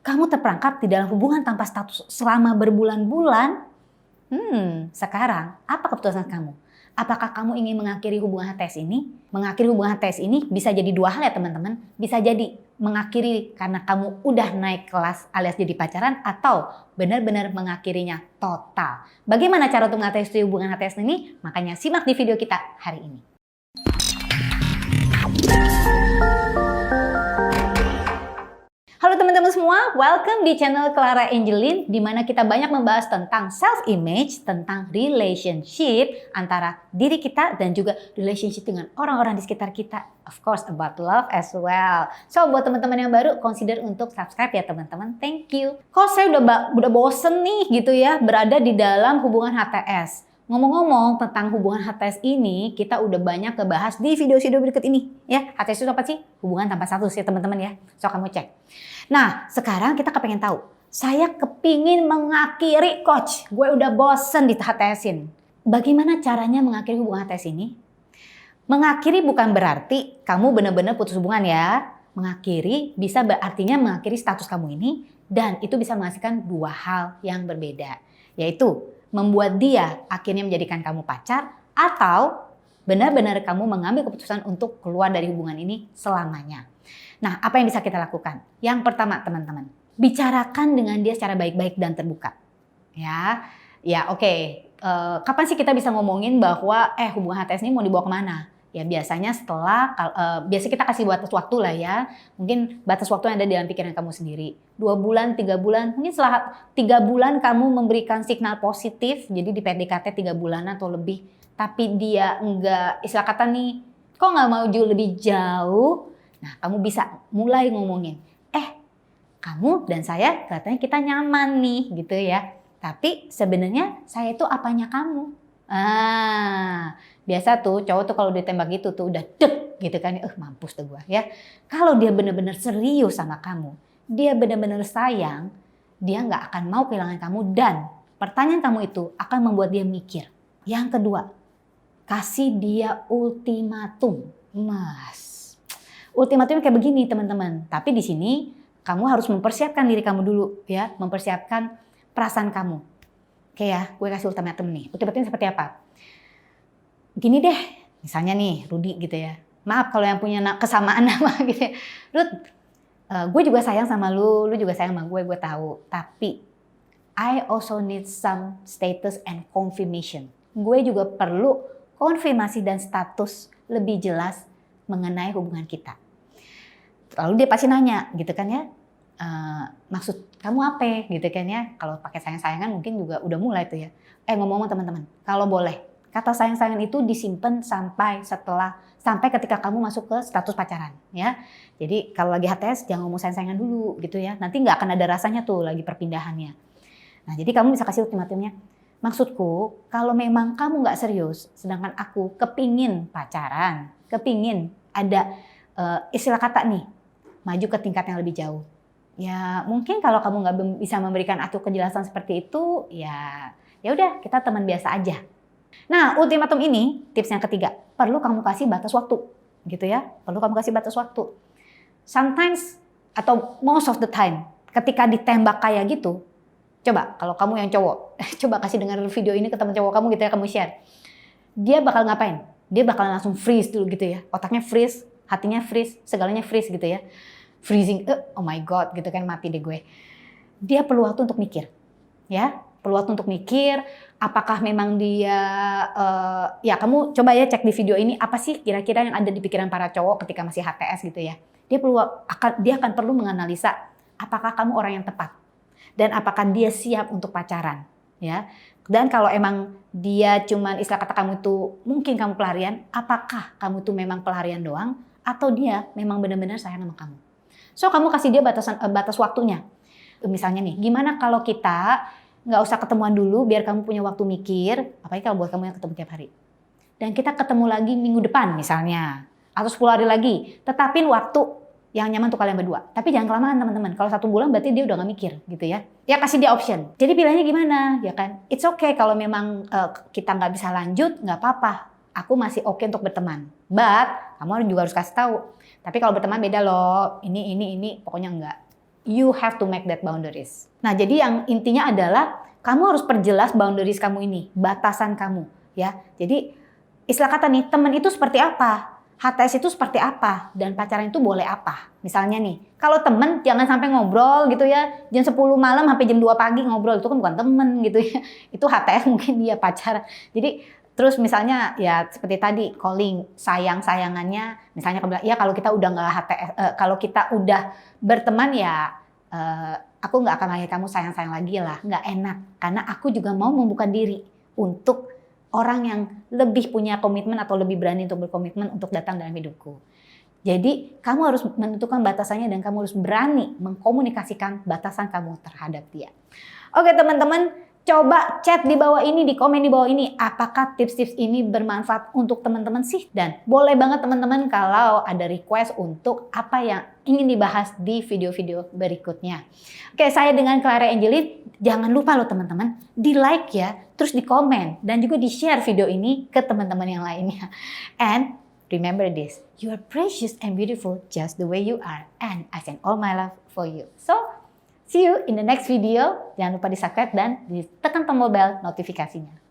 Kamu terperangkap di dalam hubungan tanpa status selama berbulan-bulan. Sekarang apa keputusan kamu? Apakah kamu ingin mengakhiri hubungan HTS ini? Mengakhiri hubungan HTS ini bisa jadi dua hal ya teman-teman. Bisa jadi mengakhiri karena kamu udah naik kelas alias jadi pacaran, atau benar-benar mengakhirinya total. Bagaimana cara untuk mengakhiri hubungan HTS ini? Makanya simak di video kita hari ini. Halo teman-teman semua, welcome di channel Clara Angelin, di mana kita banyak membahas tentang self-image, tentang relationship antara diri kita dan juga relationship dengan orang-orang di sekitar kita. Of course, about love as well. So, buat teman-teman yang baru, consider untuk subscribe ya teman-teman. Thank you. Kok saya udah bosen nih gitu ya, berada di dalam hubungan HTS. Ngomong-ngomong tentang hubungan HTS ini, kita udah banyak ngebahas di video-video berikut ini. Ya, HTS itu apa sih? Hubungan tanpa status ya teman-teman ya. So, kamu cek. Nah, sekarang kita kepengen tahu. Saya kepingin mengakhiri coach. Gue udah bosen di HTS-in. Bagaimana caranya mengakhiri hubungan HTS ini? Mengakhiri bukan berarti kamu benar-benar putus hubungan ya. Mengakhiri bisa berartinya mengakhiri status kamu ini. Dan itu bisa menghasilkan dua hal yang berbeda. Yaitu membuat dia akhirnya menjadikan kamu pacar, atau benar-benar kamu mengambil keputusan untuk keluar dari hubungan ini selamanya. Nah, apa yang bisa kita lakukan? Yang pertama, teman-teman, bicarakan dengan dia secara baik-baik dan terbuka. Ya, oke. Kapan sih kita bisa ngomongin bahwa hubungan HTS ini mau dibawa kemana? Ya biasanya setelah, biasa kita kasih batas waktu lah ya. Mungkin batas waktu yang ada di dalam pikiran kamu sendiri. 2 bulan, 3 bulan. Mungkin setelah 3 bulan kamu memberikan signal positif. Jadi di PDKT 3 bulan atau lebih. Tapi dia enggak, istilah kata nih, kok nggak mau lebih jauh? Nah, kamu bisa mulai ngomongin. Kamu dan saya katanya kita nyaman nih gitu ya. Tapi sebenarnya saya itu apanya kamu? Biasa tuh cowok tuh kalau ditembak gitu tuh udah dek gitu kan, mampus tuh gua ya. Kalau dia benar-benar serius sama kamu, dia benar-benar sayang, dia nggak akan mau kehilangan kamu, dan pertanyaan kamu itu akan membuat dia mikir. Yang kedua, kasih dia ultimatum. Ultimatumnya kayak begini teman-teman, tapi di sini kamu harus mempersiapkan diri kamu dulu ya, mempersiapkan perasaan kamu. Oke ya, gue kasih ultimatum nih. Ultimatumnya seperti apa? Gini deh, misalnya nih Rudy gitu ya. Maaf kalau yang punya kesamaan nama gitu ya. Rud, gue juga sayang sama lu juga sayang sama gue tahu. Tapi I also need some status and confirmation. Gue juga perlu konfirmasi dan status lebih jelas mengenai hubungan kita. Lalu dia pasti nanya gitu kan ya. Maksud kamu apa gitu kan ya. Kalau pakai sayang-sayangan mungkin juga udah mulai tuh ya. Ngomong-ngomong teman-teman, kalau boleh, kata sayang-sayangan itu disimpan sampai ketika kamu masuk ke status pacaran ya. Jadi kalau lagi HTS jangan ngomong sayang-sayangan dulu gitu ya. Nanti nggak akan ada rasanya tuh lagi perpindahannya. Nah, jadi kamu bisa kasih ultimatumnya. Maksudku, kalau memang kamu nggak serius, sedangkan aku kepingin pacaran, kepingin ada istilah kata nih, maju ke tingkat yang lebih jauh. Ya mungkin kalau kamu nggak bisa memberikan aku kejelasan seperti itu, ya udah kita teman biasa aja. Nah, ultimatum ini, tips yang ketiga, perlu kamu kasih batas waktu, gitu ya. Perlu kamu kasih batas waktu. Sometimes, atau most of the time, ketika ditembak kayak gitu, coba kalau kamu yang cowok, coba kasih dengar video ini ke teman cowok kamu gitu ya, kamu share. Dia bakal ngapain? Dia bakal langsung freeze dulu gitu ya. Otaknya freeze, hatinya freeze, segalanya freeze gitu ya. Freezing, oh my god gitu kan, mati deh gue. Dia perlu waktu untuk mikir, ya. Perlu waktu untuk mikir, apakah memang dia, ya kamu coba ya cek di video ini, apa sih kira-kira yang ada di pikiran para cowok ketika masih HTS gitu ya. Dia akan perlu menganalisa, apakah kamu orang yang tepat, dan apakah dia siap untuk pacaran, ya. Dan kalau emang dia cuman istilah kata kamu itu, mungkin kamu pelarian, apakah kamu tuh memang pelarian doang, atau dia memang benar-benar sayang sama kamu. So kamu kasih dia batas waktunya. Misalnya nih, gimana kalau kita nggak usah ketemuan dulu biar kamu punya waktu mikir, apalagi kalau buat kamu yang ketemu tiap hari. Dan kita ketemu lagi minggu depan misalnya, atau 10 hari lagi. Tetapin waktu yang nyaman untuk kalian berdua. Tapi jangan kelamaan teman-teman. Kalau 1 bulan berarti dia udah nggak mikir gitu ya. Ya kasih dia option. Jadi pilihannya gimana ya kan? It's okay kalau memang kita nggak bisa lanjut, nggak apa-apa. Aku masih oke untuk berteman. But kamu juga harus kasih tahu. Tapi kalau berteman beda loh. Ini pokoknya enggak. you have to make that boundaries. Nah, jadi yang intinya adalah kamu harus perjelas boundaries kamu ini, batasan kamu, ya. Jadi istilah kata nih, teman itu seperti apa? HTS itu seperti apa? Dan pacaran itu boleh apa? Misalnya nih, kalau temen jangan sampai ngobrol gitu ya, jam 10 malam sampai jam 2 pagi ngobrol, itu kan bukan temen gitu ya. Itu HTS mungkin dia pacaran. Jadi terus misalnya ya seperti tadi calling sayang-sayangannya, misalnya kamu bilang, ya kalau kita udah nggak HTS, kalau kita udah berteman ya aku nggak akan manggil kamu sayang-sayang lagi lah, nggak enak. Karena aku juga mau membuka diri untuk orang yang lebih punya komitmen atau lebih berani untuk berkomitmen untuk datang dalam hidupku. Jadi kamu harus menentukan batasannya dan kamu harus berani mengkomunikasikan batasan kamu terhadap dia. Oke teman-teman, coba chat di bawah ini, di komen di bawah ini, apakah tips-tips ini bermanfaat untuk teman-teman sih? Dan boleh banget teman-teman kalau ada request untuk apa yang ingin dibahas di video-video berikutnya. Oke, saya dengan Clara Angeline, jangan lupa loh teman-teman, di like ya, terus di komen, dan juga di share video ini ke teman-teman yang lainnya. And remember this, you are precious and beautiful just the way you are, and I send all my love for you. So, see you in the next video. Jangan lupa di subscribe dan ditekan tombol bel notifikasinya.